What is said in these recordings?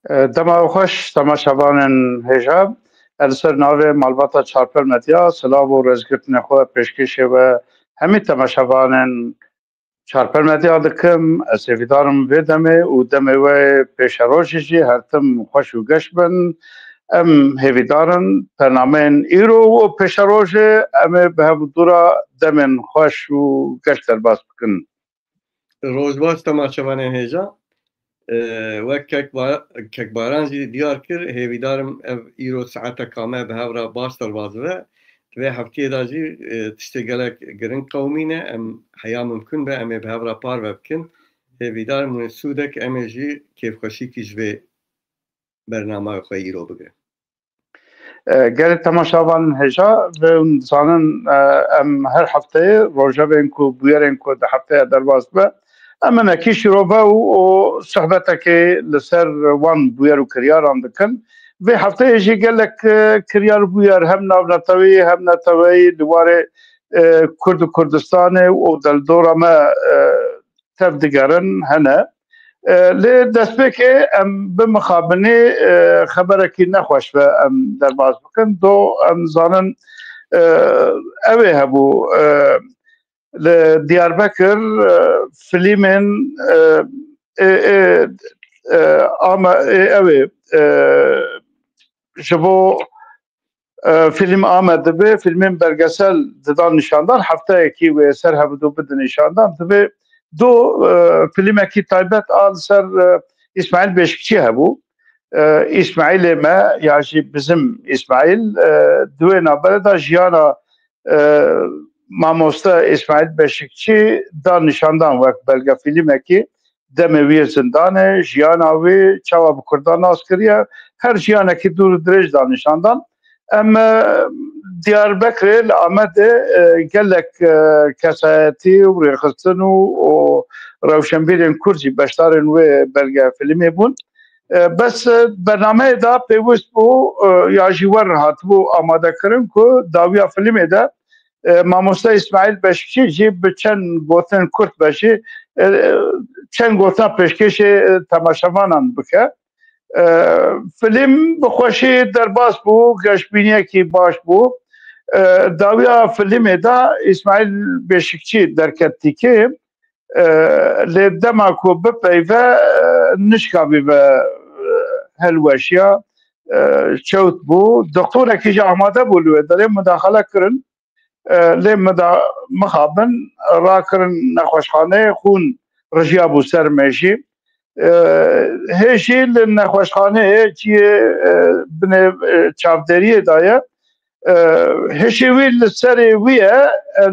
دما خوش تماشاوان هجاب السر ناوی مالباتا چارپل مدیا سلام و رزگرتن خو پیشکش و همین تماشاوان چارپل مدیا دکم سفیدارم ویدمه و دمه و پیشروشی هرتم خوش و گشت بن ام هیویدارن برنامه ایرو و پیشروش ام به دورا دمن خوش و گشت در باز بکن روز باز تماشاوان هجاب وەک کەکباران جی دیار کرد هێویدارم ئەv ئیرۆ سعاتە کامە بە هەورا باش دەڕوازبە دوێ هەفتەیەدا جی تشتێ gelek giring qewmîne em heya mimkun be em ê bi hevra par ve bikin hêvîdarim wê sûdek em ê jî kêfxweşîkî ji vê bernamaya xwe îro bigrin gelek temaşavan hêja ve zanin em her hefteyê rojevên ku bûyerên ku di hefteya derbas be em nekî şîrove û sohbetekê li ser wan bûyer û kiryaran dikin vê hefteyê jî gelek kiryar bûyer hem navnetewî hem netewî li warê Kurd û Kurdistanê û dildora me tev digerin hene lê destpêkê em bi mixabinê xeberekî nexweş ve em derbas bikin do em zanin ew ê hebû li Diyarbekir filîmên ew ê ji bo film Amed dibe filmên belgesel didan nîşandan hefteyekî wê ser hevdû bidin nîşandan divê do filmekî taybet a li ser İsmail Beşikçî hebû İsmailê me ya jî bizim İsmail di wê navberê de jiyana mamoste İsmail Beşikçî da nîşandan wek belge filmekî demê wî zindanê jiyana wê çawa bi Kurdan nas kiriye her jiyanekî dûr dirêj da nîşandan em Diyarbekirê li Amedê gelek kesayetî û rêxistin û rewşenbîrên Kurd jî beşdarên wê belge filmê bûn bes bernameyê da pêwîst bû ya jî wer hatibû amadekirin ku dawiya filmê de mamoste İsmail Beşikçî jî bi çend gotin Kurd beşî çend gotina pêşkêşê temaşevanan bike film bi xweşî derbas bû geştbîniyekî baş bû dawiya filmê de İsmail Beşikçî derketîkê lê dema ku bipeyve nişkabî ve helweşiya çewt bû doktorekî jî amade bû li wê derê midaxele kirin lê mixabin rakirin nexweşxaneyê xûn rijiya bû ser me jî hêjî li nexweşxaneyê çiyê binê çavderiyê daye hêşê wî li serê wî ye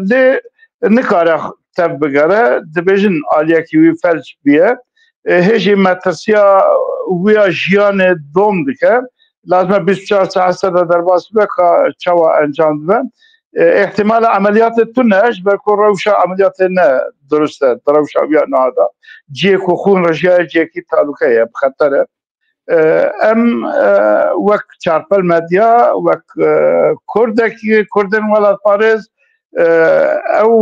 lê nikare tev bigere dibêjin aliyekî wî felç bûye hêjî metirsiya wîya jiyanê dom dike lazim e 24 saet sede derbas bibe ka çawa encam dibe ihtimala ameliyatê tune ji ber ku rewşa ameliyatê ne durist e di rewşa wî nada ciyê ku xûn rijiyaya ciyekî talûke ye bi xeter e em wek çarpel medya wek Kurdekî Kurdên welatparêz ew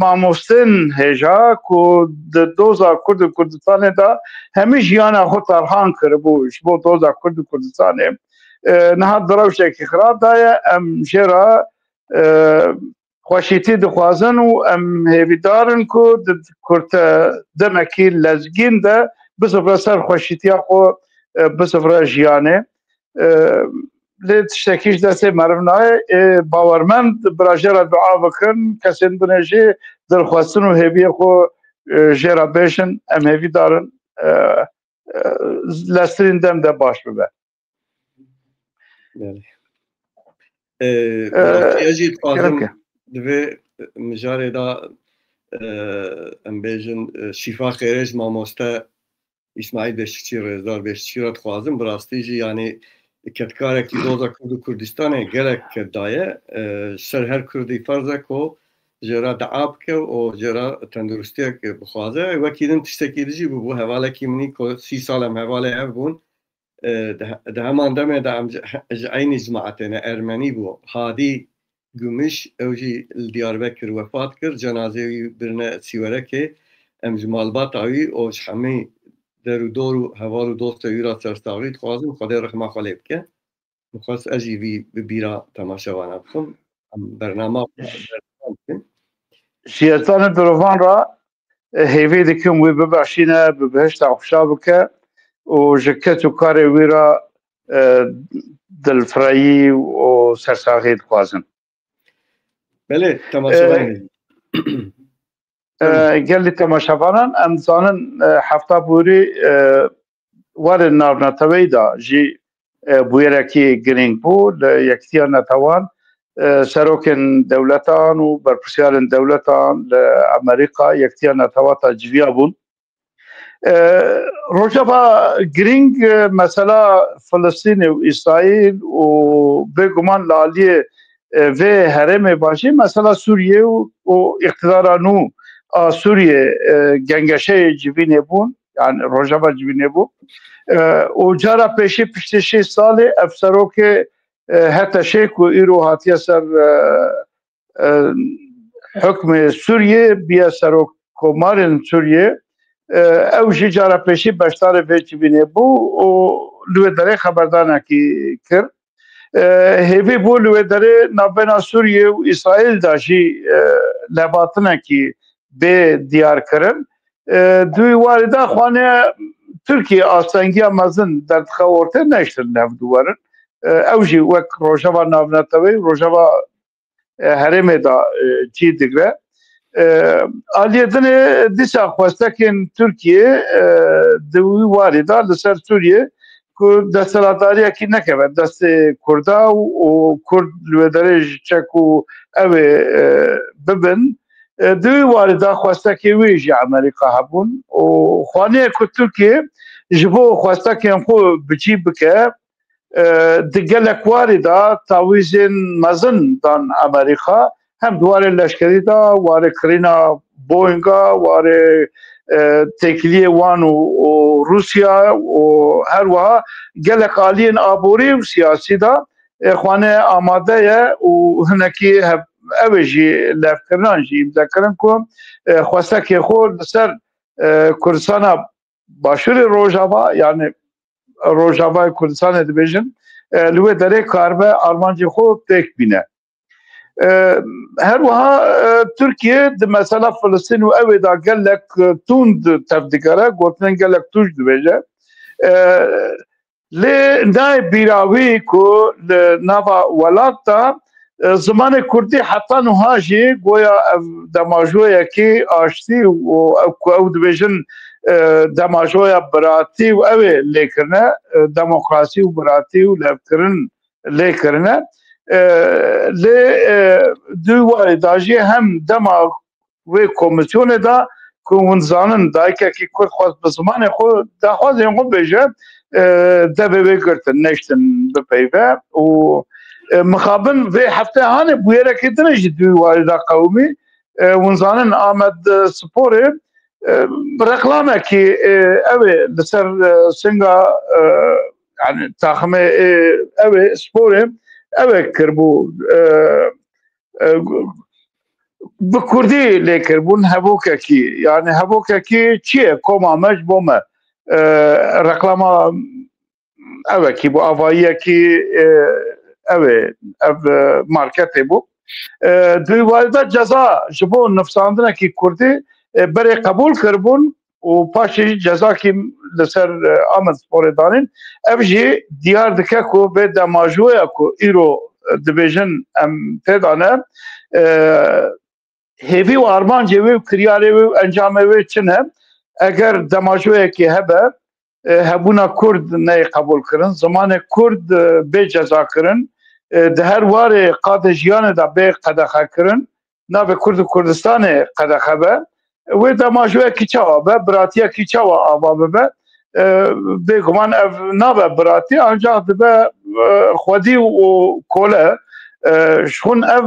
mamostên hêja ku di doza Kurd û Kurdistanê de hemî jiyana xwe tarhan kiribû ji bo doza Kurd û Kurdistanê niha di rewşekî xirab daye em jê re xweşîtî dixwazin û em hêvîdarin ku di kurte demekî lezgîn de bisifre ser xweşîtiya xwe bisifre jiyanê lê tiştekî ji destê meriv naye bawermend bira jê re dua bikin kesên binê jî dilxwestin û hêviyê xwe jê re bêjin em hêvîdarin lestirîn dem de baş bibe jî dixwazim divê mijarê da em bêjin şîfa xêrê ji mamoste İsmail Beşikçî Rêzdar Beşikçî re dixwazim bi rastî jî yanî ketkarekî doza Kurd û Kurdistanê gelek daye ser her Kurdî ferz e ku jê re dea bike û jê re tenduristiyek bixwaze wekî din tiştekî jî bû hevalekî minî ku 30 sal em hevalê ev bûn di heman demê de em ji eynî cemaetê ne Ermenî bû Hadî Gümüş ew jî li Diyarbekir wefat kir cenazê wî birine sîwerekê em ji malbata wî û ji hemî در و دور و هوار و دوست ویرا سرستاوی خوازم خدا رحمه خاله بکه مخواست اجی وی بیرا تماشاوانه بخم برنامه شیطان دروان را هیوی دکم وی ببخشینه ببهشت افشا بکه و جکت و کار وی را دلفرایی و سرساخی خوازم. بله تماشاوانه گلی تماشاوانان امزانن هفته بوری وار ناونتوی دا جی بویرکی گرینگ بود یکتیا نتوان سروکن دولتان و برپرسیارن دولتان لامریکا یکتیا نتواتا جویا بون روجبا گرینگ مثلا فلسطین و اسرائیل و بگمان لالیه و هرم باشی مثلا سوریه و اقتدارانو سوریه گنگشه جوینه بون yani Rojava cibine bu. O cara peşi pişti 6 salı efsero ki hatta şeyku İro hatiye ser hükmü Suriye biye serok komarın Suriye ev jî cara peşi beştarı ve cibine bu o lüvedere haberdana ki kir hevi bu lüvedere nabena Suriye ve İsrail da jî lebatına ki be diyar kirin دوی وارده خانه ترکیه آسانگی مزن در تخورته نشتر نفت دوارن اوجی وک روژاوا نابناتوی روژاوا هرمه دا چی دگره آلیدن دیسا خواستکن ترکیه دوی وارده لسر سوریه که دستلاتاری اکی نکوه دست کرده و کرد لودرج چک و اوه ببن دوی وارده خواسته که ویجی امریکا هبون و خوانه که ترکیه جبو خواسته که خو بچی بکه دگلک وارده تاویزین مزن دان امریکا هم دواره لشکری دا واره کرینا بوینگا واره تکلیه وان و روسیا و هر وها گلک آلین آبوری و سیاسی دا خوانه آماده و هنکی اوجی لفکران جی امزاکرن کم خواسته که خود سر کردستان باشور روژاوا یعنی روژاوا کردستان دبیجن لوه داره کاربه آلمانجی خود تک بینه هر وها ترکیه مثلا فلسطین و اوه دا گلک توند تفدیگره گوتنن گلک توش دبیجه لی نای بیراوی که نوا ولاد دا زمان کردی حتی نهاجی گویا دماجویا کی آشتی و او دبیجن دماجویا براتی و اوه لیکرنه دموکراسی و براتی و لیکرنه لی دوی وارداجی هم دما و کمیسیون دا که ونزانن دایکه که کرد خواست بزمان خود دا خواست این خود بیجه دا به گرتن نشتن بپیوه و مخابن و هفته هانه بویره که دنجی دوی وارده قومی ونزانن آمد سپوره رقلامه که اوه لسر سنگا yani takımı evet sporum evet kırbu bu kurdi lekırbun havuka ki yani havuka ki çiğ koma mecbuma reklama evet ki bu avaya ki evet ev markete bu duyvalda ceza bu nefsandına ki kurdi bere kabul kırbun و پاشی جزا کی لسر آمد سپوردانین افجی دیار دکه کو به دماجویا کو ایرو دبیجن ام تدانه هیوی و آرمان جوی و کریاری و انجام وی چنه اگر دماجویا کی هبه هبونا کرد نه قبول کرن زمان کرد به جزا کرن ده هر وار قاد جیان دا به قدخه کرن نه به کرد کردستان قدخه به و دماجویا کی چاوا به براتیا کی چاوا آوا به بگمان نابه براتی آنجا به خودی و کوله شون اف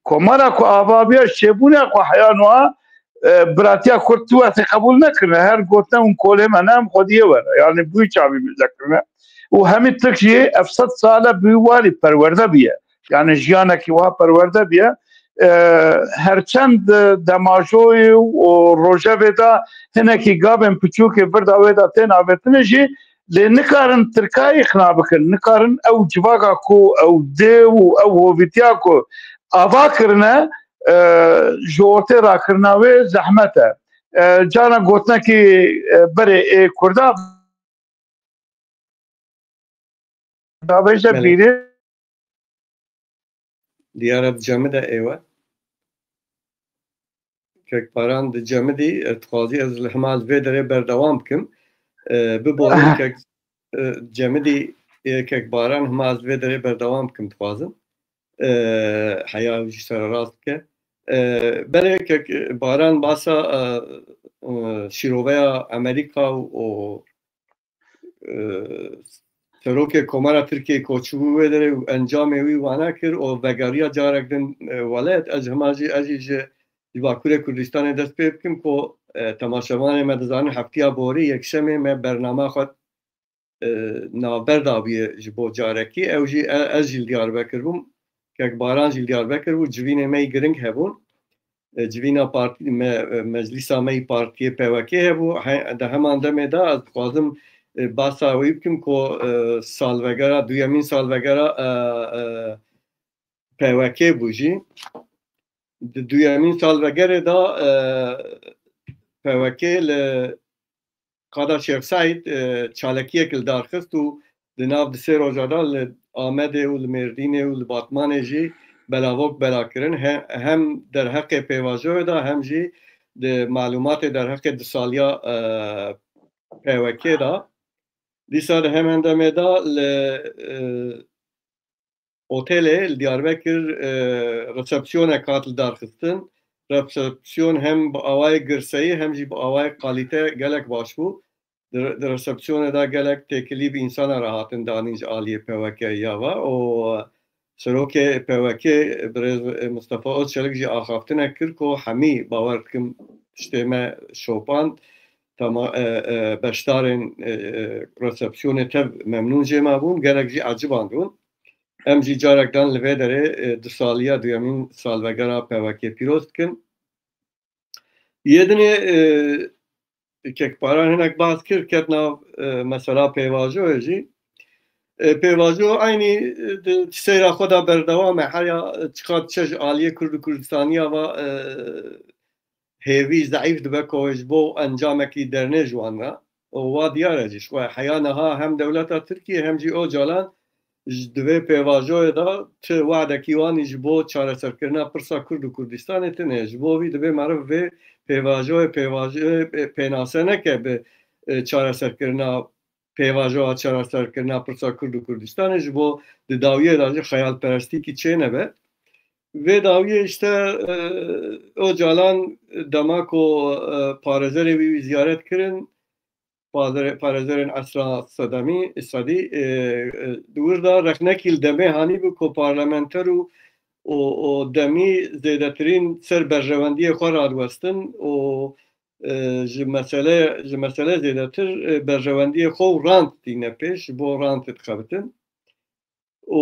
کمارا کو آوا بیا شبونه کو حیانوا براتیا کرتو قبول نکنه هر گوتنه اون کوله منم خودیه ور یعنی بوی چاوی مذکرنه و همین تکیه افسد ساله بوی واری پرورده بیه یعنی جیانه کی وا پرورده بیه هرچند دماجوی و روژه دا هنکی گابن پچوک بردا ویدا تین آبتنه جی لی نکارن ترکای اخنا بکن نکارن او جواگا کو او دیو او هویتیا کو آوا کرنه جوته را کرناوی زحمته جانا گوتنا کی بره کردا دابیجه بیره دیاره جمده ایوه که پاران د جمدی تخوازی از الحمال وی داره بردوام بکم ببورم که جمدی که باران هم از وی داره بردوام بکم تخوازم حیا وجی سر راست که بله که باران باسا شیروه امریکا و سروک کمارا ترکیه کوچو وی داره انجام وی وانا کر و وگاریا جارک دن ولد از هماجی ازیج باکوره کردستان دست پی بکم که تماشاوان مدزان هفتیا بوری یک شمه ما برنامه خود نابردابیه جبو جارکی او جی از جیل دیار بکر بوم که باران جیل دیار بکر بو جوین می گرنگ هبون جوینا پارتی مجلس می پارتی پیوکی هبو ده همان دمه دا از خوازم باسا وی بکم که سالوگرا دویمین سالوگرا پیوکی بوجی دویمین سالوگر دا پیوکی قادر شیخ سعید چالکیه کل دارخست و دناف دسه روزادا آمده و المردینه و الباطمانه جی بلاوک بلا کرن هم در حق پیواجه دا هم جی ده معلومات در حق دسالیا پیوکی دا دیسا ده هم هندمه دا اوتل دیاربکر رسپسیون کاتل دارخستن رسپسیون هم با آوای گرسایی هم جی با آوای قالیته گلک باش بو در رسپسیون دا گلک تکلیب انسان راحتن دانیج آلیه پیوکه یاوا و سروک پیوکه برز مصطفى اوز شلک جی آخافتنه کر که همی باور کم شتیمه شوپاند بشتارن رسپسیون تب ممنون جیما بون گلک جی عجبان بون ام جی جارک دان لوی داره دو سالیا دویمین سالوگرا پیوکی پیروز کن یه دنه که پاران هنک باز کرد کتنا مثلا پیواجو جی پیواجو اینی سیرا خدا بردوامه هر چقدر چش آلیه کرد و کردستانیا و هیوی ضعیف دبه کوش بو انجامه کی درنه جوانه و دیاره جیش و حیانها هم دولت ترکیه هم جی او جالان دوی پیواجوی دا چه وعده کیوانی جبو چاره سرکرنا پرسا کرد و کردستان تنه جبو وی دوی معرف وی پیواجوی پیناسه نکه به چاره سرکرنا پیواجوی چاره سرکرنا پرسا کرد و کردستان جبو داویه دا خیال پرستی کی چه نبه وی داویه اشته او جالان دماکو پارزر وی زیارت کرن پارزرین اسرا صدی دور دا رخنکیل دمه هانی بو که پارلمنتر و دمی زیده ترین سر برجواندی خواه را دوستن و مسئله زیده تر برجواندی خواه راند دینه پیش بو راند تخبتن و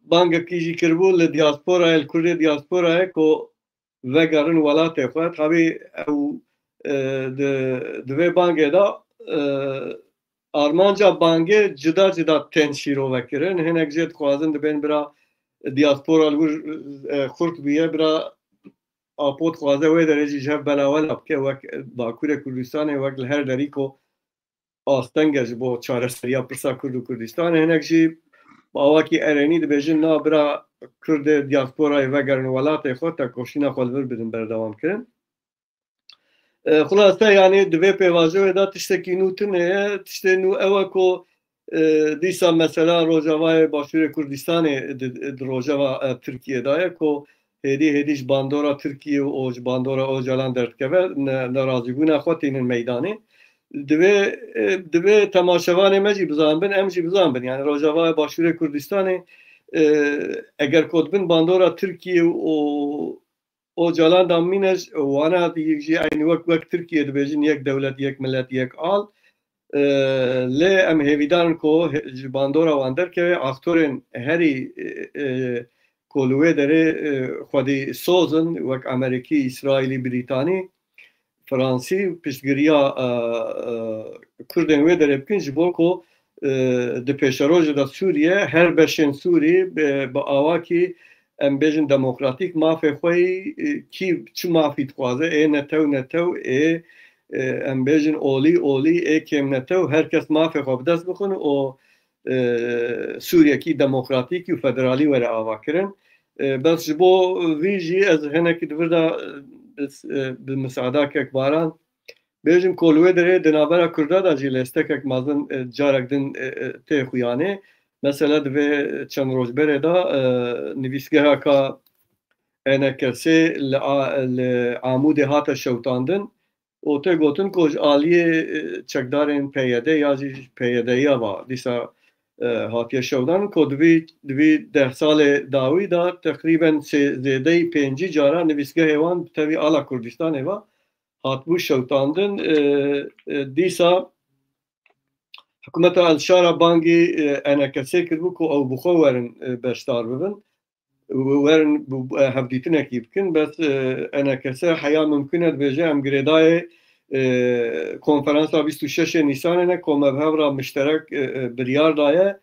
بانگه کیجی کربو لدیاسپورا الکوری دیاسپورا که وگرن ولات خواه طبی او دوی بانگه دا آرمانجا بانگه جدا جدا تن شیرو وکرن هنک جد خوازن دبین برا دیاسپورا خورد بیه برا آپوت خوازه وی درجی جهب بلاول ابکه وک باکور کردستان وک لهر داری که آستنگش با چاره سریا پرسا کرد و کردستان هنک جی با آواکی ارینی دبیجن نا برا کرد دیاسپورا وگرن ولات خود تا کوشینا خودور بدن بردوام کرن خلاصه یعنی دوی پیواجوی دا تشتکی نو تنه تشتی نو اوه که دیسا مثلا روجاوای باشور کردستان روجاوا ترکیه دایه که هدیش باندورا ترکیه و باندورا اوجالان درکوه نرازیگونه خود این میدانه دوی تماشاوان مجی بزان بن امجی بزان بن یعنی روجاوای باشور کردستان اگر کد بن باندورا ترکیه و او جالان دامینش وانا دیگه این وقت ترکیه دبیجن یک دولت یک ملت یک آل لی ام هیویدان کو باندورا واندر که اختورن هری کلوه داره خودی سوزن وک امریکی اسرائیلی بریتانی فرانسی پشتگیریا کردن وی داره بکن جبور کو ده پیشروج دا سوریه هر بشن سوری با آوا کی ام بیجن دموکراتیک مافی خوی کی چو مافی تخوازه نتو ام بیجن اولی کم نتو هر کس مافی خواب دست بخونه و سوریه کی دموکراتیکی و فدرالی وره آوا کرن بس جبو ویجی از هنه که دورده بمساعده که اکباران بیجم کلوه داره دنابرا کرده دا جی لسته که مازن جارک دن تی خویانه مثلا دوی چند روز بره دا نویسگه ها که انکرسه لعامود هات شوتاندن و تی گوتن کج آلیه چکدارن پیده یا جی پیده یا با دیسا هاتیه شودن که دوی 10 سال داوی دا تقریبا زیده 5 جارا نویسگه هیوان تاوی آلا کردستان هیوان هاتبو شوتاندن دیسا حکومت الشارع بانگی انکسی کردبو که او بخو ورن بشتار ببن ورن هفدیتن اکی بکن بس انکسی حیا ممکنه بیجه ام گریدای کنفرانس 26 نیسان نه که مبهب را مشترک بریار دایه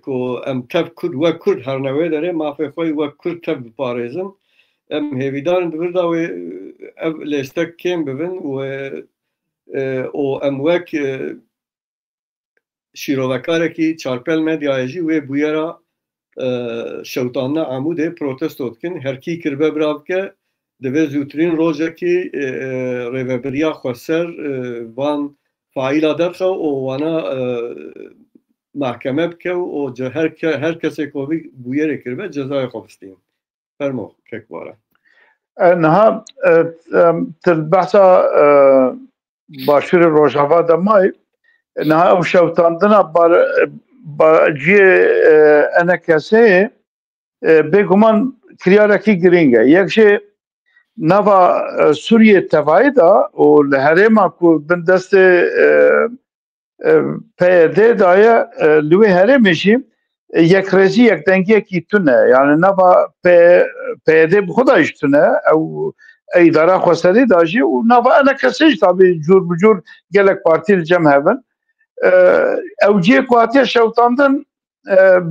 که ام تب کرد و کرد هر نوه داره مافی خوی و کرد تب بپارزن ام هیویدارن دورده و لیستک کم ببین و ام وک شیروکاره کی چارپل مدیایجی و بویرا شوتانه عموده پروتستوت کن هر کی کربه براب که دوی زوترین روزه کی ریوبریا خسر وان فایلا درخو و وانا محکمه بکه و هر کسی که بویره کربه جزای خوبستیم فرمو که باره نها تلبحثا باشور روجاوا دمای نها او شوتاندنا با جی انا کسی بگمان کریارکی گرینگه یکشه نوا سوریه تفایدا و لحرما کو بندست پیده دایه لوی حرمشیم یک رزی یک دنگی کی تونه یعنی نوا پیده خودش تونه او اداره خسری داجی و نوا انا کسیش تابی جور بجور گلک پارتی جمع هبن او جی قواتی شوتاندن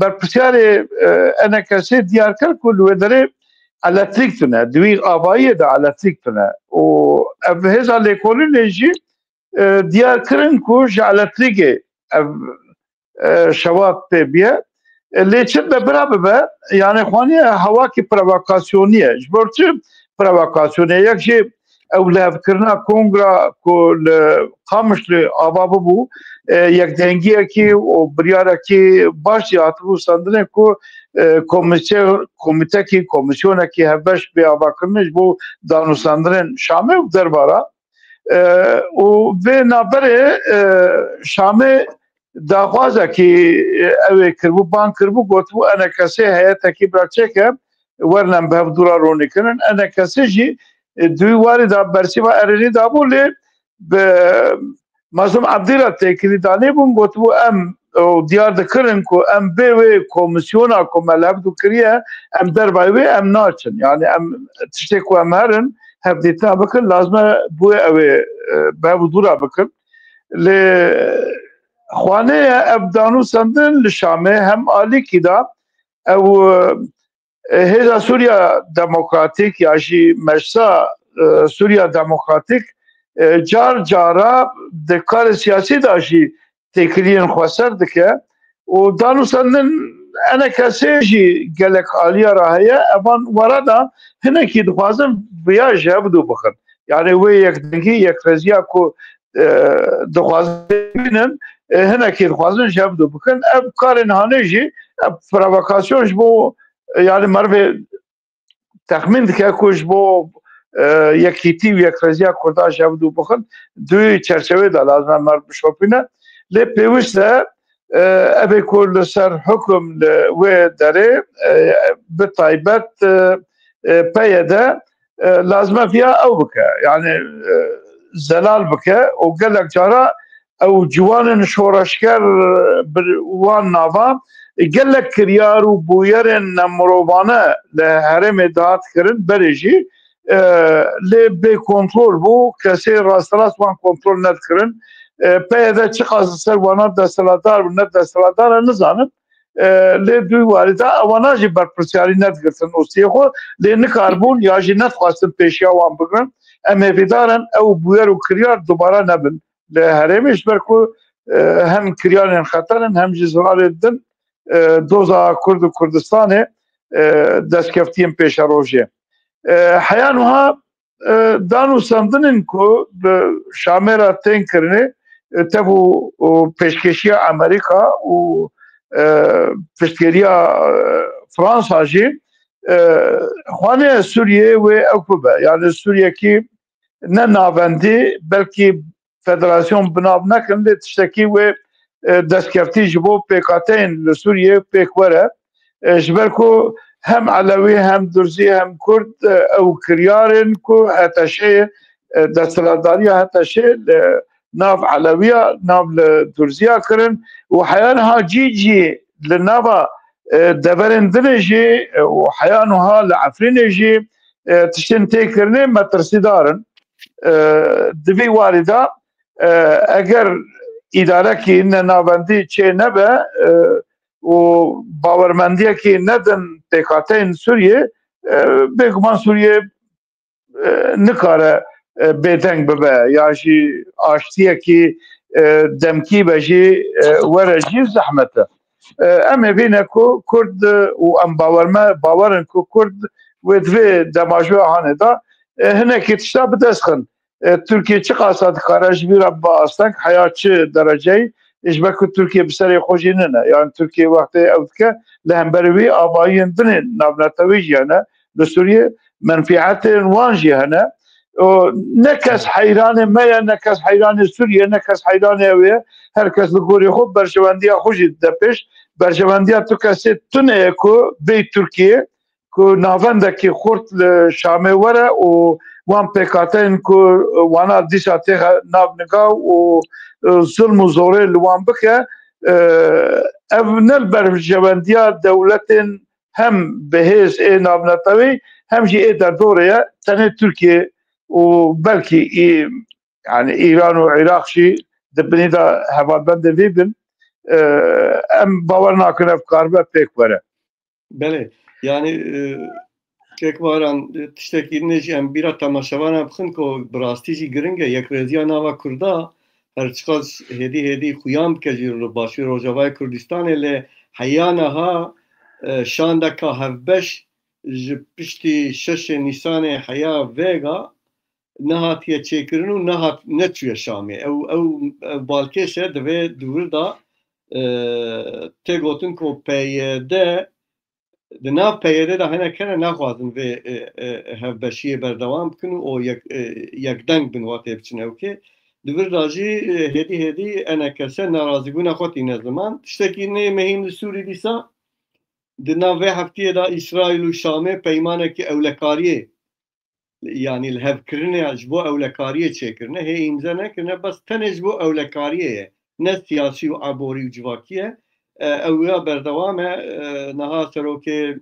برپسیار انا کسی دیار کرد که لوی داره الکتریک تونه دوی آبایی دا الکتریک تونه و هزا لیکولی لیجی دیار کرن که جا الکتریکه شوات بیه لیچن برابر به یعنی خوانی هوا کی پرووکاسیونیه جبرچه پرووکاسیونیه یک شی اولاد کرنا کنگرا کل قامش ل آبابو بو یک دنگیه کی و بریاره کی باشی اتبو سندنه کو کمیته کی کمیسیونه کی هفش به آبا کرنش بو دانو سندرن شامه و دربارا و به نابره شامه داخوازه که اوه کربو بان کربو گوتبو انا کسی حیاتا کی براچه که ورنم به دورا رونی کنن انا کسی جی دوی واری دا برسی و ارنی دابو لی به مازم عبدالله تکلی دانی بون گوتبو ام دیار دکرن که ام بیوی کمیسیونا که ملحب دو کریه ام در بایوی ام ناچن یعنی ام تشتی که ام هرن هفدیتنا بکن لازمه بوی اوه به دورا بکن لی خوانه ابدانو سندن لشامه هم آلی کی دا او هیزا سوریا دموکراتیک یا جی مجلسا سوریا دموکراتیک جار جارا دکار سیاسی دا جی تکرین خسر دکه و دانو سندن انا کسی جی گلک آلیا راهیه اما ورادا هنه کی دخوازم بیاج هبدو بخن یعنی وی یک دنگی یک رزیا کو دخوازم بینن هنه کی دخوازن جبدو بکن اب کار نهانه جی اب پرووکاسیونش بو یعنی مروه تخمین دکه کش بو یکی تیو یک رزیا کرده جبدو بکن دوی چرچوه دا لازم مر بشوپینه لی پیوسته ابی کل سر حکم و داره به طایبت پیده لازمه فيها او بکه یعنی زلال بکه و گلک جارا او جوان شورشگر وان ناوا gelek kiryar û bûyerên nemrovane li herêmê dihat kirin berê jî lê bê kontrol bû kesê rastrast wan kontrol nedikirin peyê de çi qas ser wana desteladar û ne desteladar nizanin lê duy warî de ewana jî berpirsyarî nedigirtin ostiyê xwe lê nikarbûn ya jî nedixwastin pêşiya wan bigirin em hêvîdarin ew bûyer û kiryar dubara nebin li herêmê ji ber ku hem kiryarên xeterin hem jî zirarê din doza Kurd û Kurdistanê destkeftiyên pêşerojê. Heyan wiha dan û sendinên ku bi şamêra tên kirinê tevû pêşkeşiya Amerîka û piştgiriya Fransa jî xwaniye Sûriyê wê ew bibe yani Sûriyekî ne navendî belkî federasyon binav nekin lê tiştekî wê destkeftî ji bo pêkateyên li Sûriyê pêk were ji ber ku hem Elewî hem Durzî hem Kurd ew kiryarên ku heteşeyê desteladariya heteşê li nav Elewiya nav li Durziya kirin û heyan ha cî li nava deverên dinê jî û heyan ha li Efrînê jî tiştên têkirinê metirsîdarin divê warî de eger îdarekî ne navendî çê nebe û bawermendiyekî nedin pêkateyên Sûriyê bêguman Sûriyê nikare bêdeng bibe ya jî aştiyekî demkî be jî were jî zehmet e em ê bîne ku Kurd û em bawerin ku Kurd wê divê demajoya hanê da hinekî tişta bidestxin Türkiye çi qasa dikare ji vî re biasteng heya çi dereceyê ji ber ku Türkiye bi serê xwe jî nine yani Türkiye wextê ew dike li hemberî wî abayiyên dinên navnetewî jî hene li Sûriyê menfîetên wan jî hene ne kes heyranê me ye ne kes heyranê Sûriye ne kes heyranê ew ye her kes li gorî xwe berjewendiya xwe jî dide pêş berjewendiya tu kesê tune ye ku bê Tirkiye ku navendekî xurt li Şamê were û wan pêkateyên ku wana dîsa tê nav nigaw û zulm û zorê li wan bike ev ne li berjewendiya dewletên hem bihêz ê navnetewî hem jî ê derdorê ye tenê Tirkiye û belkî yani İran û Iraq jî di binî de hevabendê vê bin em bawer nakin ev karibe pêk were. Belê yani kekvaran tiştekî jî em bîra temaşevan bixin ku bi rastî jî giring e yekrêziya nava Kurda her çiqas hêdî xuyan bike jî li başûrê Rojavayê Kurdistanê lê heyana ha şandeka hevbeş ji piştî şeşê Nîsanê heya vêga nehatiye çêkirin û neçûye Şamê ew balkêşe divê dûr da tê gotin ku PYD di nav PYD de hinek hene naxwazin vê hevbeşiyê berdewam bikin û yekdeng bin watê biçin ewkê divir da jî hêdî enekese narazîbûna xwe tîne ziman tiştekî nê mehîm li Sûrî dîsa di nav vê heftiyê da İsraîl û Şamê peymanekî ewlekariyê yani li hevkirinê ji bo ewlekariyê çêkirine hê îmze nekirine bes tenê ji bo ewlekariyê ye ne siyasî û aborî û civakî ye ew ya berdewam e niha serokê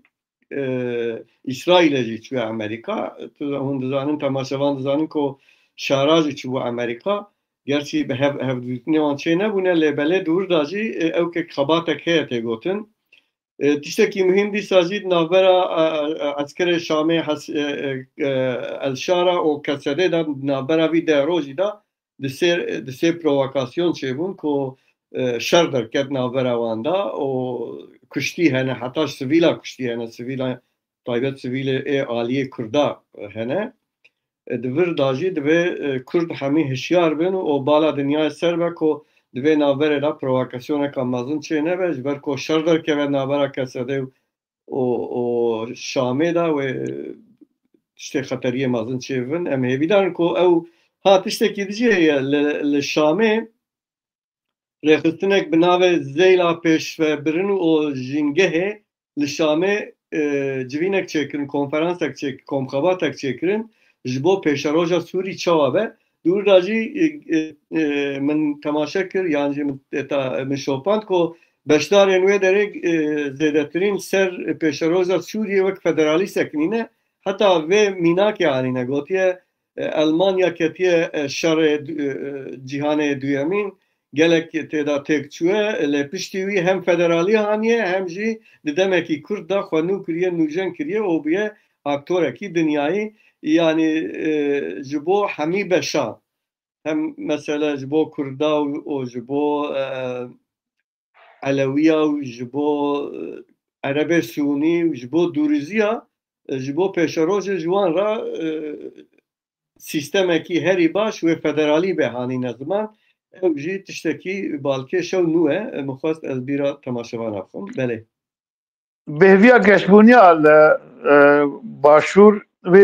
İsraîlê jî çûye Amerîka hûn dizanin temaşevan dizanin ku şara jî çûbû Amerîka gerçî bi hevdîtinê wan çê nebûne lê belê dûr da jî ewkek xebatek heye tê gotin tiştekî muhîm dîsa jî navbera eskerê Şamê Elşara û Kesedê de navbera vî derojî da di sê provokasyon çêbûn ku şer derket navbera wan da û kuştî hene heta sivîla kuştî hene sivîla taybet sivîlê ê aliyê Kurda hene divir da jî divê Kurd hemî hişyar bin û bala dinyayê ser be ku divê navberê de provokasyoneka mezin çê nebe ji ber ku şer derkeve navbera Kesedê û Şamê da wê tiştê xeteriyê mezin çê bibin em hêvî darin ku ew ha tiştekî dijî heye li Şamê rêxistinek bi navê Zeyla Pêşvebirin û Jîngehê li Şamê civînek çêkirin konferansek komxebatek çêkirin ji bo pêşeroja Sûrî çawa be dûr da jî min temaşe kir yan jî min şopand ku beşdarên wê derê zêdetirîn ser pêşeroja Sûriyê wek federalîstek nîne heta vê mînakê anîne gotiye Almanya ketiye şerê cîhanê duyemîn gelek têda têk çûye lê piştî wî hem federalî haniye hem jî di demekî Kurd da xwenû kiriye nûjen kiriye û bûye aktorekî dinyayî yani ji bo hemî beşan hem mesela ji bo Kurda û ji bo Elewiya û ji bo Erebê Sûnî û ji bo Dûriziya ji bo pêşerojê ji wan re sîstemekî herî baş wê federalî behanîne ziman ew jî tiştekî balkêşew nû ye min xwest ez bîra temaşevan bixwim belê bêhviya geşbûniya li başûr vê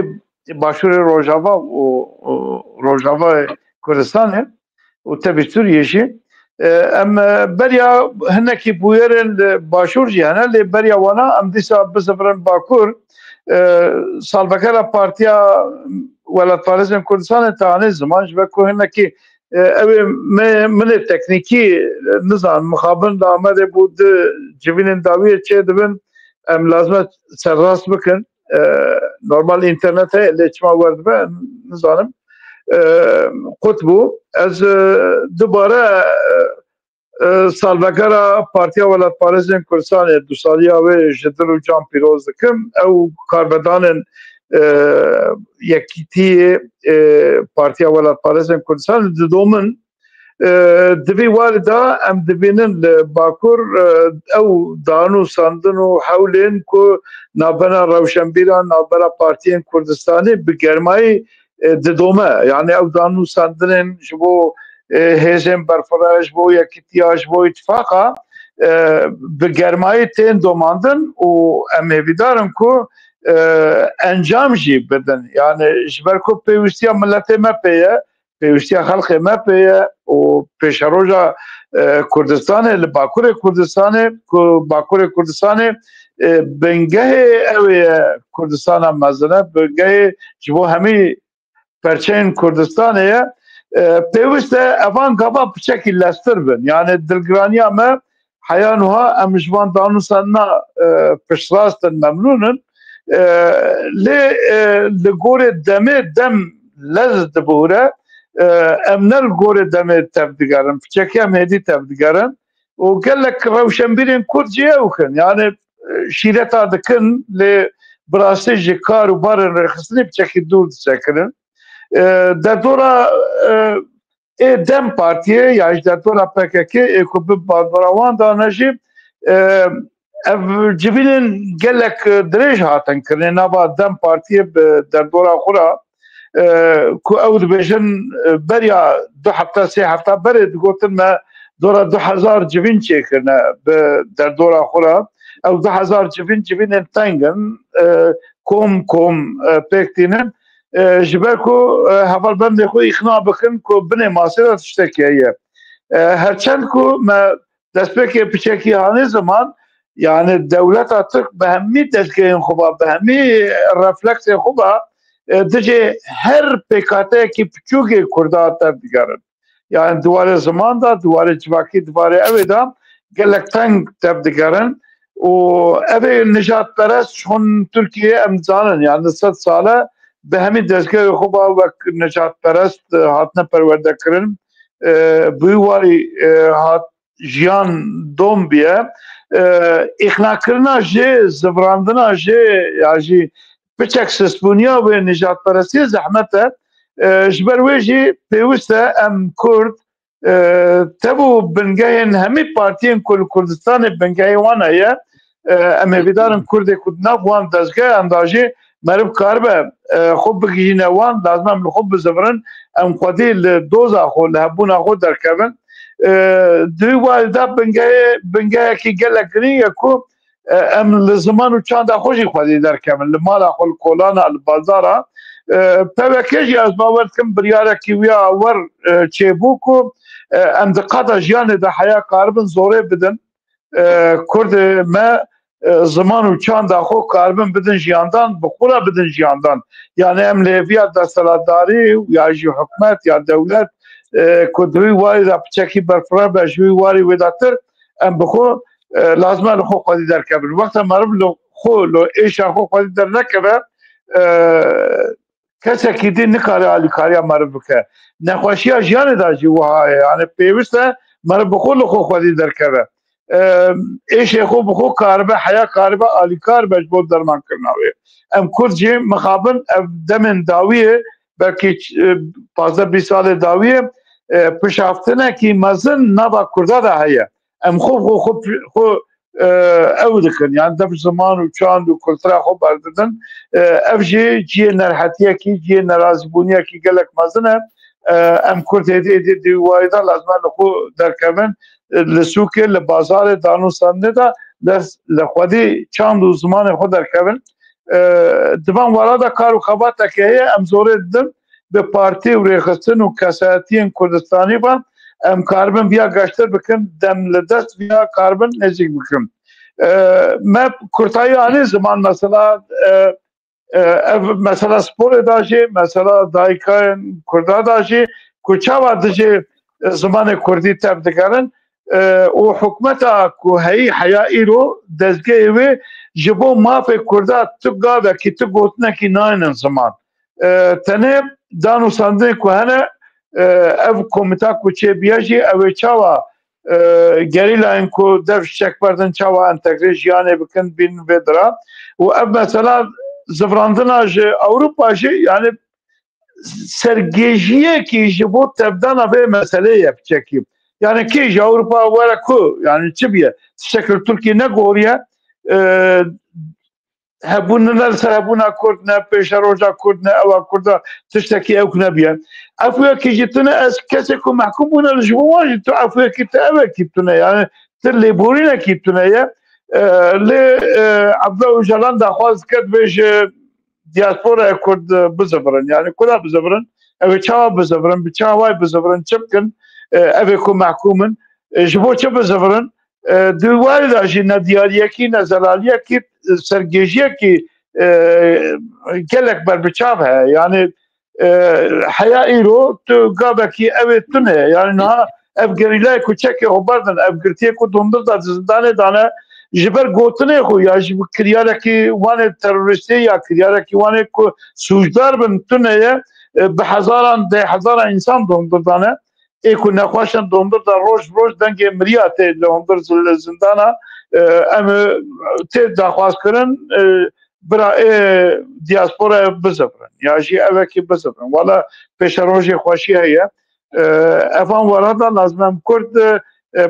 başûrê Rojava û Rojava Kurdistanê û tevî Sûriyê jî em beriya hinekî bûyerên li başûr jî hene lê beriya wana em dîsa bizivirin Bakur salvekera Partiya Welatparêzên Kurdistanê tanê ziman ji ber ku hinekî ew ê milê teknîkî nizanin mixabin li Amedê bû di civînên dawiyê çê dibin em lazim e serrast bikin normal internet heye lê çima werdibe nizanim qut bû ez dubare salvekera Partiya Welatparêzên Kurdistanê dusaliya wê ji dil û can pîroz dikim ew karbedanên yekîtiyê Partiya Welatparêzên Kurdistanê didomin di vê warê da em dibînin li Bakur ew danûsandin û hewlên ku navbera rewşenbîran navbera Partiyên Kurdistanê bi germayî didome yani ew danûsandinên ji bo hêzên berfireh ji bo yekîtiya ji bo îtîfaqa bi germayî tên domandin û em hêvîdarin ku encam jî bidin yani ji ber ku pêwîstiya milletê me pê ye pêwîstiya xelkê me pê ye û pêşeroja Kurdistanê li Bakurê Kurdistanê ku Bakurê Kurdistanê bingehê ew ye Kurdistana mezin e bingehê ji bo hemî perçeyên Kurdistanê ye pêwîst e evan gava piçekî lestir bin yani dilgiraniya me heya niha em ji van danûsandina piştrastin memnûnin lê li gorê demê dem lez dibûre em ne li gorê demê tev digerin piçekî em hêdî tev digerin û gelek rewşenbîrên Kurd jî ew kin yani şîreta dikin lê bi rastî ji kar û barên rêxistinê piçekî dûr diçekirin derdora Dem Partiye ya ji derdora PKK ku bi baldora wan dane jî ev civînên gelek dirêj hatin kirin nava Dem Partiye bi derdora xwe re ku ew dibêjin beriya 2 hefta 3 hefta berê digotin me dora 2000 civîn çêkirine bi derdora xwe re ew 2000 civîn civînên tengin kom pêk tînin ji ber ku hevalbendê xwe îxna bikin ku binê masê de tiştekî heye herçend ku me destpêkê piçekî hanê ziman yani dewleta Tirk bi hemî destgehên xwe bi hemî refleksên xwe dicê her pêkhateyekî piçûkê Kurda tev digerin yani diwarê ziman da diwarê civakî diwarê evê da gelek teng tev digerin û evê nijadperest hûn Tirkiyeyê em dizanin yani 100 sale bi hemî destgehê xwe wek nijadperest hatine perwerdekirin bi wî warî hat jiyan dom biye îxnakirina jê zivrandina jê ya jî piçek sisbûniya wê nijadperestiyê zehmet e ji ber wê jî pêwîst e em Kurd tevû bingehên hemî partiyên ku li Kurdistanê bingehê wan heye em hêvîdarin Kurdê ku di nav wan dezgehan da jî meriv karibe xwe bigihîne wan lazim em li xwe bizivirin em xwedî li doza xwe li hebûna xwe derkevin di vî warê de bingehekî gelek girîng ye ku em li ziman û çanda xwe jî xwedî derkevin li mala xwe li kolana li bazara pevekê jî ez bawer dikim biryarekî wîya wer çêbû ku em di qada jiyanê de heya karibin zorê bidin Kurdê me ziman û çanda xwe karibin bidin jiyandan bi xwe re bidin jiyandan yani em li hêviya desthilatdarî ya jî hikûmet ya dewlet ku di wî warî de piçekî berfireh be ji wî warî wê de tir em bi xwe لازم لخو خودی درکبن وقت مرم لخو لو ایشا خو خودی در نکبه کسی که دی نکاره علی کاریا مرم بکه نخواشی ها جیان دا جی وها یعنی پیوسته مرم بخو لخو خودی درکبه ایش خو بخو کاربه حیا کاربه علی کار بجبود درمان کرناوی ام کرد جی مخابن دمن داویه بلکه 15-20 سال داویه پشافتنه که مزن نبا کرده ده هیه ام خو او دکن yani دف زمان و چاند و کلترا خو بردن اف جی نرحتیه کی جی نرازبونیه کی گلک مزنه ام کرد دی وایدا لازم خو درکمن لسوق لبازار دانو سنده دا لخودی چاند و زمان خو درکمن دوام ورادا کار و خبات که ام زوره دم به پارتی و ریخستن و کساتین کردستانی با ام کاربن بیا گشتر بکن دم لدست بیا کاربن نزدیک بکن ما کرتایی آنی زمان مثلا سپور داشی مثلا دایکای کردا داشی کچا وردشی زمان کردی تبدیگرن و حکمتا که هی حیائی رو دزگه وی جبو مافی کردا تو گاده که تو گوتنه که ناینن زمان تنه دانو سنده که هنه ev komita ku çêbiya jî ew ê çawa gerîlayên ku dev şek berdin çawa entegre jiyanê bikin bînin vê dira û ev mesela zivrandina ji Ewropa jî yani sergêjiyekî ji bo tevdana vê meseleyê ye biçekî yani kê ji Ewropa were ku yani çi biye tiştekil Tirkiye negoriye hebûn ser hebûna Kurd ne pêşeroja Kurd ne ewa Kurda tiştekî ew nebiye afwekî jî tune ez kesek ku mehkûm bûne ji bo wan jî tu afwekî te evekî tune yani tu lêborînekî tune ye lê Abdullah Öcalan daxwaz kir vê ji diasporaya Kurd bizivirin yani kuda bizivirin ew ê çawa bizivirin bi çawa wê bizivirin çi bikin ev ê ku mehkûmin ji bo çi bizivirin di warê da jî ne diyariyekî ne zelaliyekî sergêjiyekî gelek berbiçav heye yani heya îro tu gavekî ev ê tune yani niha ev gerîlayê ku çekê xwe berdin ev girtiyê ku dondir da zindanê dane ji ber gotinê xwe ya ji kiryarekî wanê terorîstê ya kiryarekî wanê ku sûcdar bin tune ye bi hezaran dê hezaran însan dondir dane ê ku nexweşin dondir da roj dengê miriya tê li hundir zindana em tê daxwazkirin bira diaspora bizivirin ya jî evekî bizivirin wala pêşerojê xweşî heye evan wera da lazim em Kurd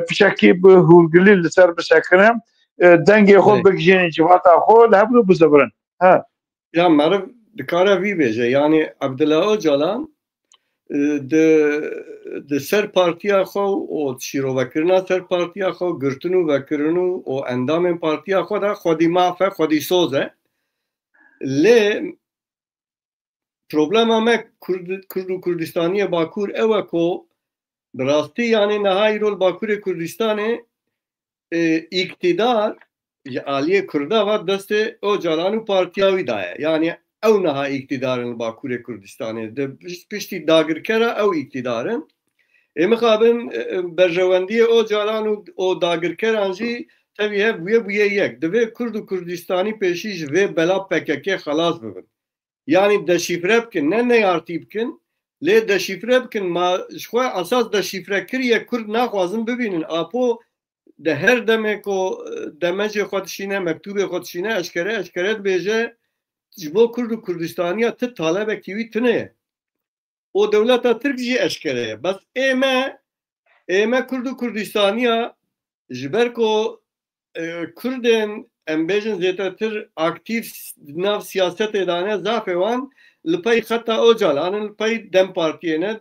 piçekî bi hûrgilî li ser bisekine dengê xwe bigijînin civata xwe li hebû bizivirin ya meriv dikare vî bêje yani Abdullah Öcalan di ser partiya xwe û şîrovekirina ser partiya xwe girtin û vekirin û endamên partiya xwe de xwedî maf e xwedî soz e lê problema me Kurd û Kurdistaniyê Bakur ew e ku bi rastî yani niha îro li Bakurê Kurdistanê îktidar ji aliyê Kurda ve destê Öcalan û partiya wî da ye yani ew niha îktidarin li Bakurê Kurdistanê di piştî dagirkera ew îktidarin ê mixabin berjewendiyê Öcalan û dagirkeran jî tevî hev bûye yek divê Kurd û Kurdistanî pêşî ji vê bela PKK xelas bibin yani deşifre bikin ne neyartî bikin lê deşifre bikin ma ji xwe esas deşifrekiriye Kurd naxwazin bibînin apo de her demê ku demecê xwe dişîne mektûbê xwe dişîne eşkere dibêje ji bo Kurd û Kurdistaniya ti talebekî wî tune ye o dewleta Tirk jî eşkere ye bes ême Kurd û Kurdistaniya ji ber ku Kurdên em bêjin zêdetir aktiv nav siyasetê dane zafê wan li pey xeta Öcalanin li pey Dem Partiyê ne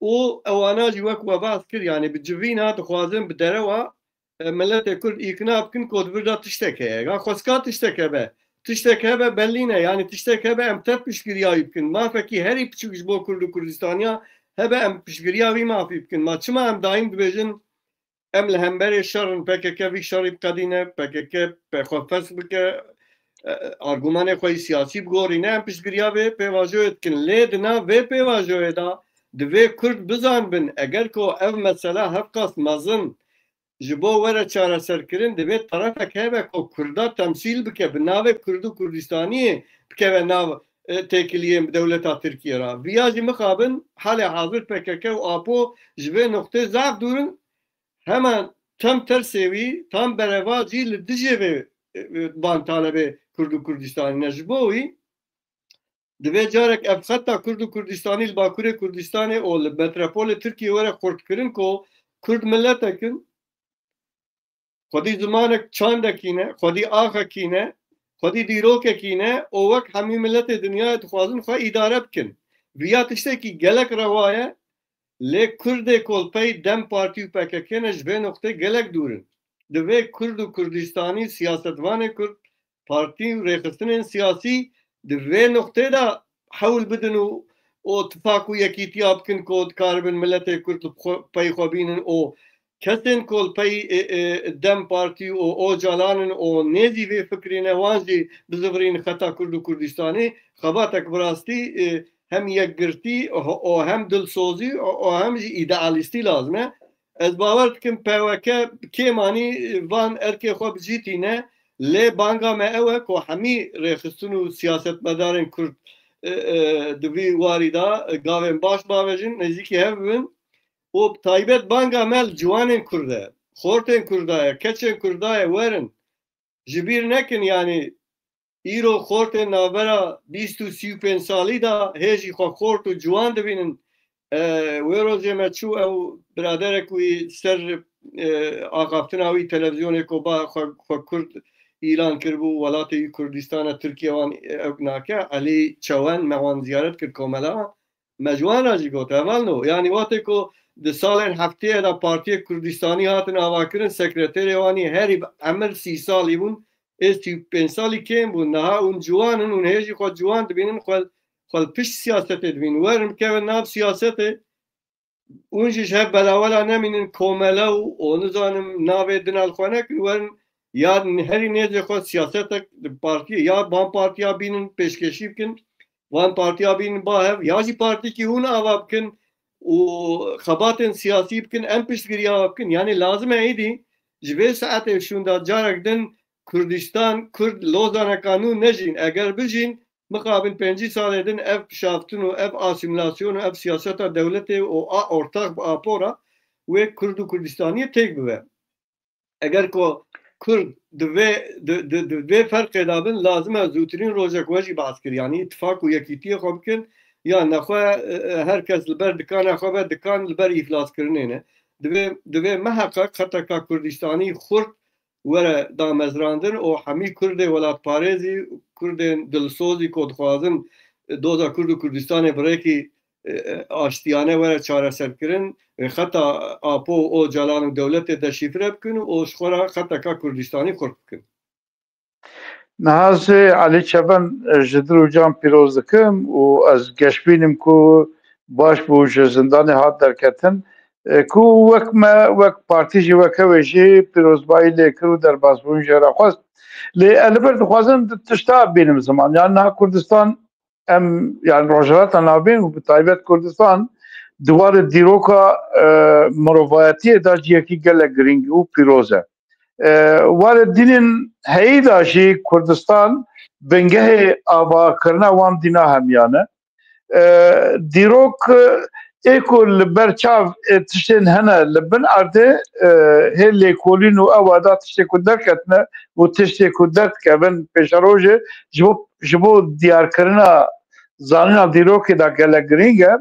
û ewana jî wek we bas kir yani bi civîna dixwazin bi derewa milletê Kurd îkna bikin ku di vir de tiştek heye ya xwestka tiştek hebe tiştek hebe bellî ne yani tiştek hebe em tev piştgiriya wî bikin mafekî herî piçûk ji bo Kurd û Kurdistaniya hebe em piştgiriya wî mafî bikin ma çima em daîm dibêjin em li hemberê şerin PKK vî şerî biqedîne PKK pêxwefes bike argûmanê xwe siyasî bigorîne em piştgiriya vê pêvajoyê dikin lê di nav vê pêvajoyê da divê Kurd bizanbin eger ku ev mesela hevqas mezin جبو ورا چارەسەر کردن دەبێت طرفێک هەبێ کۆ کوردا تەمسیل بکە بە ناوێ کورد و کوردستانی بکەوێ ناو تێکلیە دەولەتا تورکیە را ڤیاژی مخابن حالێ حاضر پێکەکە و ئاپۆ ji vê noktê zav dûrin hemen tem tersêwî tam bereva cî li dijê vê bantalebê Kurd û Kurdistanî ne ji bo wî divê carek ev xeta Kurd û Kurdistanî li Bakurê Kurdistanê û li metropolê Tirkiye were xurtkirin ku Kurd milletekin xwedî zimanek çandekî ne, xwedî axekî ne, xwedî dîrokekî ne û wek hemû milletê dinyayê dixwazin xwe îdare bikin. Viya tiştekî gelek rewa ye lê Kurdê kolpeyî Dem Partî û PKK ne ji vê noktê gelek dûr in. Divê Kurd û Kurdistanî siyasetvanê Kurd partî û rêxistinên siyasî di vê noktê de hewl bidin û tifak û yekîtiya bikin ku dikaribin milletê Kurd li pey xwe bînin û kesên kolpeyî Dem Partî û Ocalanin û nêzî vê fikrî ne wan jî bizivîrin xeta Kurd û Kurdistanî xebatek bi rastî hem yekgirtî û hem dilsozî û hem jî îdealîstî lazim e. Ez bawer dikim PKK kêmanî van erkê xwe bijîtîne lê banga me ew e ku hemî rêxistin û siyasetmedarên Kurd di vî warî da gavên baş bavêjin nêzîkî hev bibin û taybet banga me li ciwanên Kurd e, xortên Kurd ye, keçên Kurd ye werin ji bîr nekin yanî îro xortên navbera 20-35 salî da hêjî xwe xort û ciwan dibînin. Wê rojê me çû ew biraderek wî ser axaftina wî televizyonê ku xwe Kurd îlan kirbû welatê Kurdistana Tirkiye wan ew nake Elî Çewen me wan ziyaret kir komela me ji wan re jî got hevalno yanî watê ku di salên hefteyê de Partiyê Kurdistanî hatin avakirin sekreterê wanî herî emir 30 salî bûn ê 35 salî kêm bûn niha hûn ciwanin hûn hêjî xwe ciwan dibînin xwe pişt siyasetê dibînin werin bikevin nav siyasetê hûn jî ji hev belawela nemînin komela û nizanim navê dinal xwe nekin werin ya herî nêzê xwe siyasetek partiyê ya van partiya bînin pêşkeşî bikin van partiya bînin bahev ya jî partîkî hûn ava bikin û xebatên siyasî bikin em piştgiriya bikin yanî lazim e êdî ji vê saetê şûnda carek din Kurdistan Kurd lozana kanûn nejîn eger bijîn mixabin 5 salê din ev pişaftin û ev asimilasyon û ev siyaseta dewletê û ortak bi apora wê Kurd û Kurdistaniyê têk bibe. Eger ku Kurd di vê ferqê da bin lazim e zûtirîn rojek we jî behs kir yanî ittifak û yekîtiyê xwe bikin ya nexwe herkes li ber dikana xwe ve dikan li ber îflaskirinê ne divê meheqa xeteka Kurdistanî xurt were damezrandin û hemî Kurdê welatparêzî Kurdên dilsozî ku dixwazin doza Kurd û Kurdistanê birêkî aştiyane were çareserkirin xeta Apo û Ocalan û dewletê de şîfre bikin û ji xwe re xeteka Kurdistanî xurt bikin. Nihazê Elî Çewen ji dir û can pîroz dikim û ez geşbînim ku baş bû ji zindanê hat derketin ku wek me wek partî jî wekevê jî pîrozbayî lêkir û derbasbûn jê re xwest lê ez li ber dixwazim tişta bînim ziman yani niha Kurdistan em yani rojhilata navbên û bi taybet Kurdistan di warê dîroka mirovayetiyê da jî yekî gelek girîng û pîroz e. Warê dînên heyî da jî Kurdistan bingehê avakirina wan dîna hemiyan e. Dîrok ê ku li ber çav tiştên hene li bin erdê hê lêkolîn û ew da tiştê ku derketine û tiştê ku derdikevin pêşerojê ji bo diyarkirina zanîna dîrokê da gelek girîng e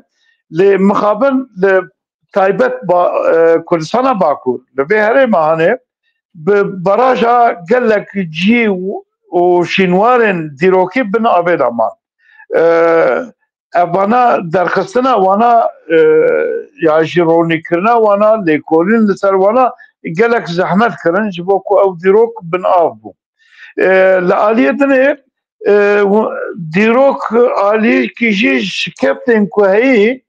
lê mixabin li taybet Kurdistana Bakur li vê herêma hanê bi baraja gelek cî û şînwarên dîrokî bin avê da man. Evana derxistina wana ya jî ronîkirina wana lêkolîn li ser wana gelek zehmet kirin ji bo ku ew dîrok bin av bû. Li aliyê dinê dîrok aliyekî jî şikeftên ku heyî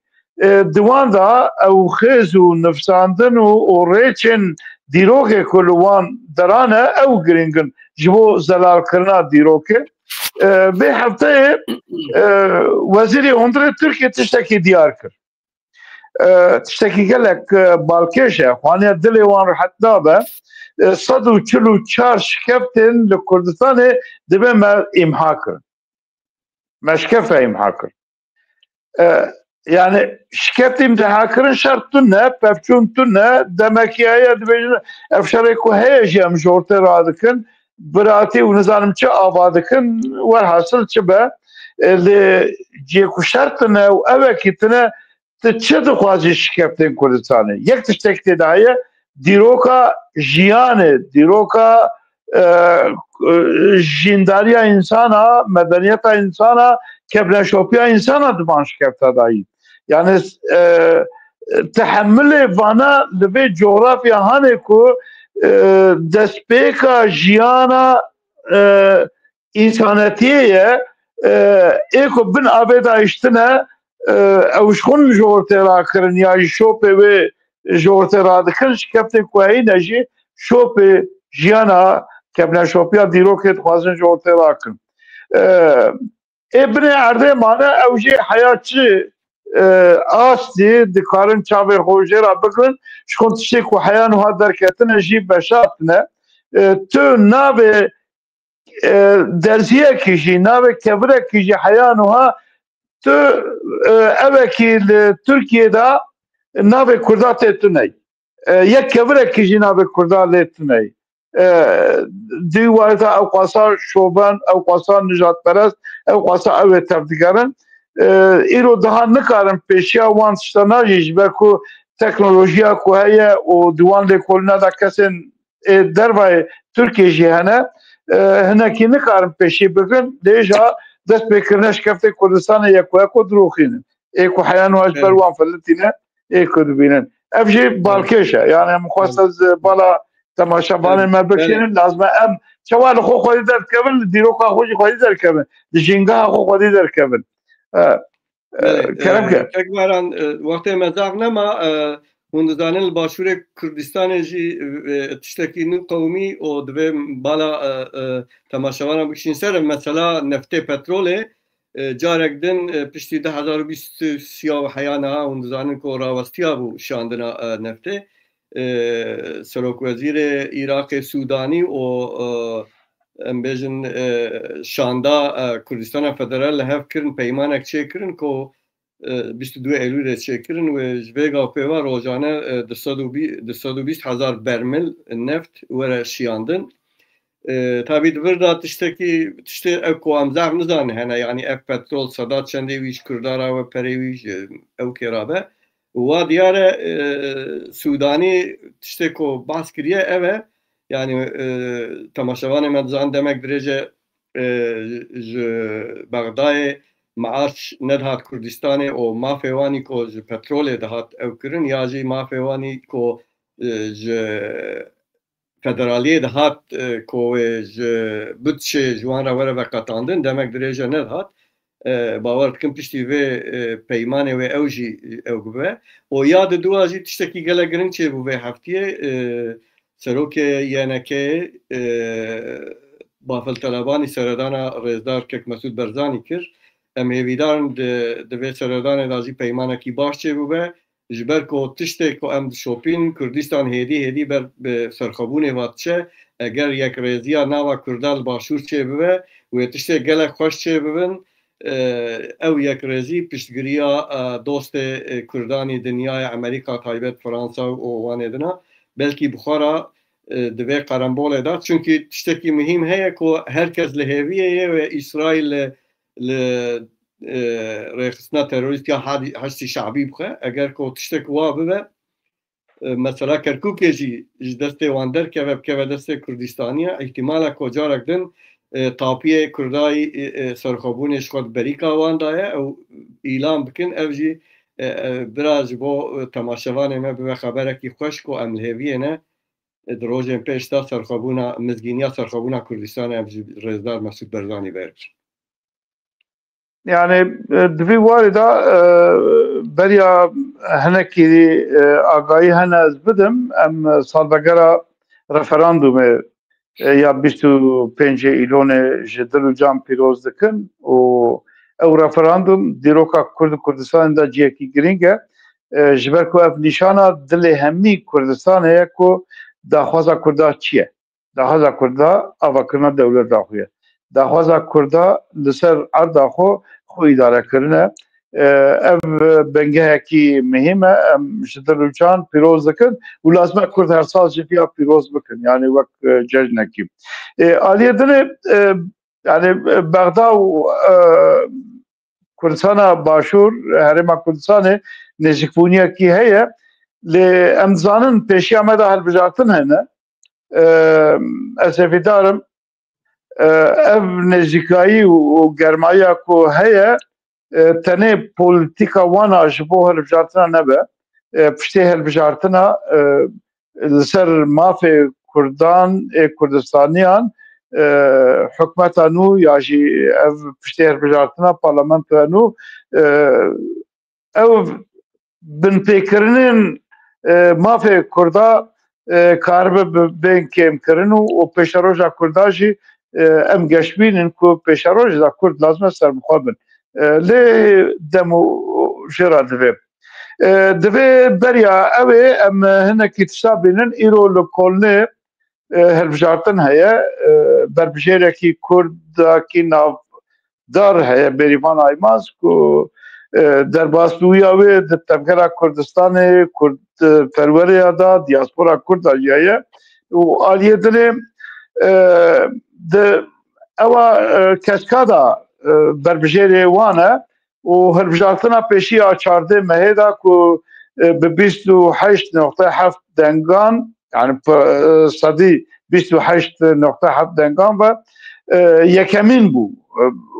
di wan da ew xêz û nifsandin û rêçên dîrokê ku li wan deran e ew girîng in ji bo zelalkirina dîrokê. Vê hefteyê Wezîrê Hundirê Tirkiye tiştekî diyar kir. تشتكي قالك بالكيشة وأنا دلي وان راح تنابه صدو تشلو تشارش كابتن لكردستان دبي ما إمحاكر مش كفى إمحاكر يعني شكابتن متحاكرن شرطنا بابشونتنا دمكيايا دبي أفشاريكو هيجي مجورتي رادكن براتي ونظام تشا آبادكن والحاصل تشبه اللي جيكو شرطنا وأبكيتنا تشد خوازي شكابتن كردستاني يك تشتكتي داية دیروکا جیانه دیروکا جینداریا انسانا مدنیتا انسانا کبلشوپیا انسانا دمانش کفتا دایی یعنی تحمل وانا لبه جغرافیا هانه کو دسپیکا جیانا انسانتیه ایکو بن آبیدا اشتنه اوشخون جورته را کرن یا شوپه و جورته را دکرش کفته کوهی نجی شوپه جیانا کبنا شوپیا دیروکت خوازن جورته را کرن ابن عرضه مانه اوجی حیاتچی آستی دکارن چاوه خوژه را بکن شخون تشتی که حیانو ها درکتن جی بشاتنه تو ناوه درزیه کشی ناوه کبره کشی حیانو ها تو اوکی ترکیه دا ناوه کردا تیتونه یک کبره کشی ناوه کردا لیتونه دی وارتا او قاسا شوبان او قاسا نجات پرست او قاسا او تفدیگرن ایرو daha نکارم پیشیا وان شتناجیش بکو تکنولوژیا کو هيا و دوان لکولنا دا کسن دروای ترکیه جهنه هنا کی نکارم پیشی بکن دیجا دست بکرنش کفته کردستان یکو دروخینن ایکو حیانو اجبر وان فلتینه ایکو دبینن افجی بالکشه یعنی مخواست از بالا تماشابان ما بکشینن لازم ام شوال خو خودی در کبن دیروکا خوشی خودی در کبن جنگا خو خودی در کبن كلام كباران وقت مزاق نما هندزانه الباشور كردستان جي تشتكي قومي او دبي بالا تماشاوانا بكشين سر مثلا نفت بترول جارك دن پشتی 2020 سياو حيانا هندزانه كو راوستيا بو شاندنا نفته سروك وزير عراق سوداني او امبیجن شاندا کردستان فدرال هف کرن پیمانک چه کرن کو 22 ایلول چه کرن و جبهه پیوا روزانه 220,000 برمل نفت ور شیاندن tabi burada tişte ev kuamzar nizan hena yani ev petrol sadat çende viş kurdara ve pereviş ev kerabe ve diyare Sudani tişte ko baskiriye eve yani tamaşavan medzan demek derece Bağdayı maaş nedhat Kurdistan'e o mafevani ko petrole dahat evkirin ya ji mafevani ko federaliye dahat ko bütçe juan ra ve katandın demek derece nedhat باور کن پشتی و پیمانه و اوجی اوگوه و یاد دوازی تشتکی گله گرنگ چه بو هفتیه سروک یانکه بافل طلبانی سردانا رزدار کک مسعود برزانی کر ام هیویدارن دوی سردان دازی پیمانه کی باش چه بو جبر کو تشته کو ام شوپین کردستان هدی بر سرخابونه واتچه اگر یک رزیا ناوا کردال باشور چه بو و تشته گله خوش چه بو او یک رزی پشتگیریا دوست کردانی دنیای امریکا تایبت فرانسا و واندنا بلکی بخارا دوی قرنبال داد چونکه تشتکی مهم هست که هرکس لهویه و اسرائیل رخصنا تروریست یا هشتی شعبی بخه اگر که تشتک وابه مثلا کرکوکه جی دست واندر که و دست کردستانیه احتمالا کجارک دن تاپیه کردای سرخابونش خود بریکا واندایه او اعلام بکن او جی براز با تماشاوان ما به خبره کی خوش کو املهویه نه دروژن پیشتا سرخابونا مزگینیا سرخابونا کردستان او جی رزدار مسعود برزانی برد يعني دوی وارده بریا هنکی آگاهی هنه از بدم ام سالدگرا رفراندومه یا 25 ایلون جدل و جام پیروز دکن و او رفراندوم دیروکا کردستان دا جیکی گرینگه جبر کو اف نشانه دل همی کردستان هيا کو داخوازا کردا چیه داخوازا کردا اواکرنا دولت داخویه داخوازا کردا لسر اردا خو اداره کرنه ev bengehekî mihîm e em ji dilûçan pîroz dikin û lazim e Kurd her sal jî vîya pîroz bikin yani wek cejnekî. Aliyê dinê yani Bexda û Kurdistana Başûr Herêma Kurdistanê nêzîkbûniyekî heye lê em dizanin pêşiya me de hilbijartin hene ez ê vîdarim ev nêzîkayî û germayiya ku heye tenê polîtîka wan ji bo hilbijartina nebe piştê hilbijartina li ser mafê Kurdan ê Kurdistaniyan hikûmeta nû ya jî ev piştê hilbijartina parlamentoya nû ew binpêkirinên mafê Kurda karibe bên kêmkirin û pêşeroja Kurda jî em geşbînin ku pêşerojê da Kurd lazim e serbixwe bin. Lê demo jêra divê beriya ew ê em hinekî tişta bînin îro li kolnê hilbijartin heye berbijêrekî Kurdakî navdar heye Bêrîvan Aymaz ku derbasbûya wê di tevgera Kurdistanê Kurdperweriya da diaspora Kurd jî heye û aliyê dinê di ewa keska da berbijêrê wan e û hilbijartina pêşiya çardê mehê da ku bi 28.7 dengan yani sedî 28.7 dengan ve yekemîn bû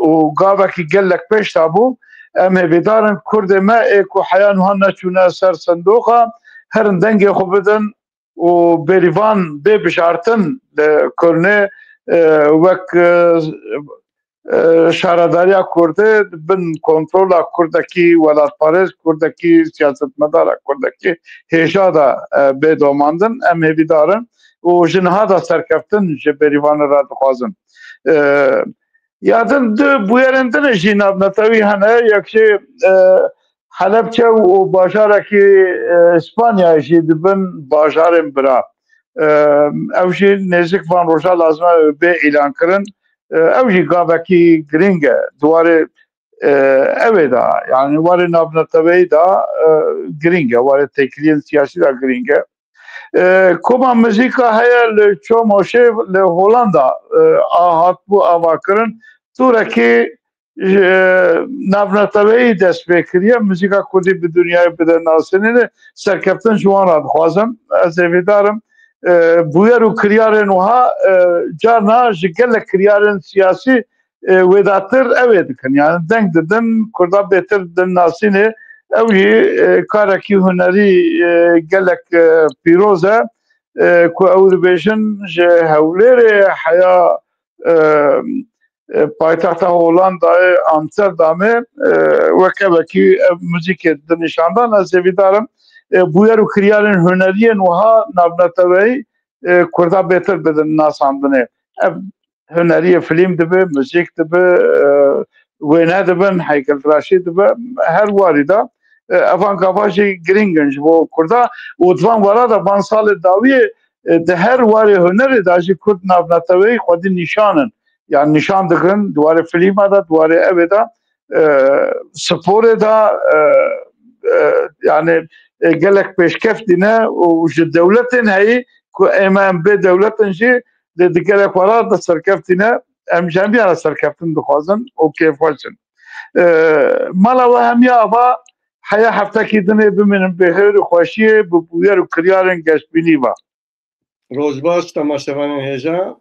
û gavekî gelek pêş da bû em ê vêdarin Kurdê me ê ku heya wihan neçûne ser sindoqa herin dengê xwe bidin û bêrîvan bê bijartin li Kolnê wek şaredariya Kurdê bin kontrola Kurdekî welatperêz Kurdekî siyasetmedara Kurdekî hêja da bêdomandin em ê vîdarin û ji niha da serkeftin ji bêrîvanê re dixwazin. Ya din du bûyerên din jî navnetewî hene yek jî Helepçe û bajarekî İspanyayê jî dibin bajarên bira. Ew jî nêzik van roja lazim e bê îlan kirin ew jî gavekî giring e dwarê evê da yani warê navneteweyî da giring e warê têkiliyên siyasî da giring e. Koma muzîka heye li Çomoşê li Hollanda a hatbû avakirin turekî navneteweyî dest pê kiriye muzîka Kurdî bi dunyayê bide nasînê serkeftin ji wan re dixwazim ez ê vêdarim bûyer û kiryarên wiha carna ji gelek kiryarên siyasî wêdatir ew ê dikin yani deng didin Kurda bêtir din nasînê ew jî karekî hunerî gelek pîroz e ku ew dibêjin ji Hewlêrê heya paytexta Hollandayê Amsterdamê wekevekî ev muzîkê dinîşandan ez ê vîdarim bûyer û kiryarên huneriyên wiha navneteweyî Kurda bêtir bidin nasandinê. Ev huneriyê filîm dibe, muzîk dibe, wêne dibin, heykeltıraşî dibe her warî da evan gava jî giring in ji bo Kurda û di van wara da van salê dawiyê di her warê hunerê da jî Kurd navneteweyî xwedî nîşanin. Yani nişan dikin duwarê filîma da duwarê evê da sporê da yani gelek pêşkef dîne û ji dewletên heyî ku em bê dewletin jî di gelek wara da serkeftîne em ji hemî re serkeftin dixwazin û kêfxweşin. Mala we hemiya ava heya heftekî dinê bimînin bêxêr û xweşiyê bi bûyer û kiryarên geşbînî ve. Roj baş temaşevanên hêja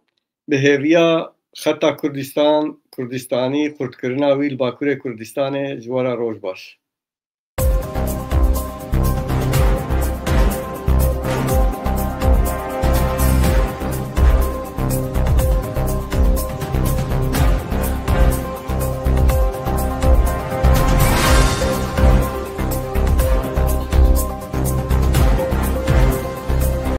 bi hêviya xeta Kurdistanî xurtkirina wî li Bakurê Kurdistanê ji we re roj baş.